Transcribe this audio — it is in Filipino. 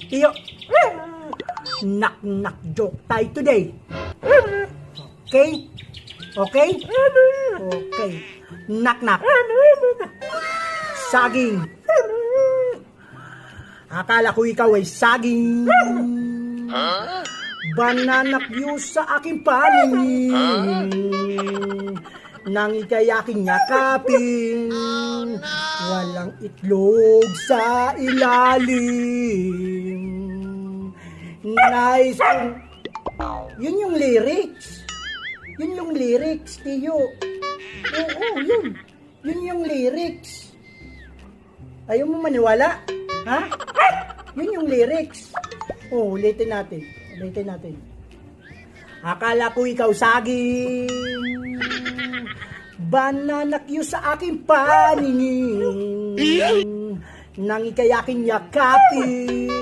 Tiyo, knock-knock joke tayo today. Okay? Okay? Okay. Knock-knock. Saging. Akala ko ikaw ay saging. Banana cue sa aking paningin. Nang ika'y aking yakapin. Walang itlog sa ilalim. Nice. Yun yung lyrics. Yun yung lyrics, Tiyo. Oo, yun. Yun yung lyrics. Ayaw mo maniwala? Ha? Yun yung lyrics. Oh, ulitin natin. Ulitin natin. Akala ko ikaw saging. Banana cue sa aking paningin. Nang ika'y aking yakapin.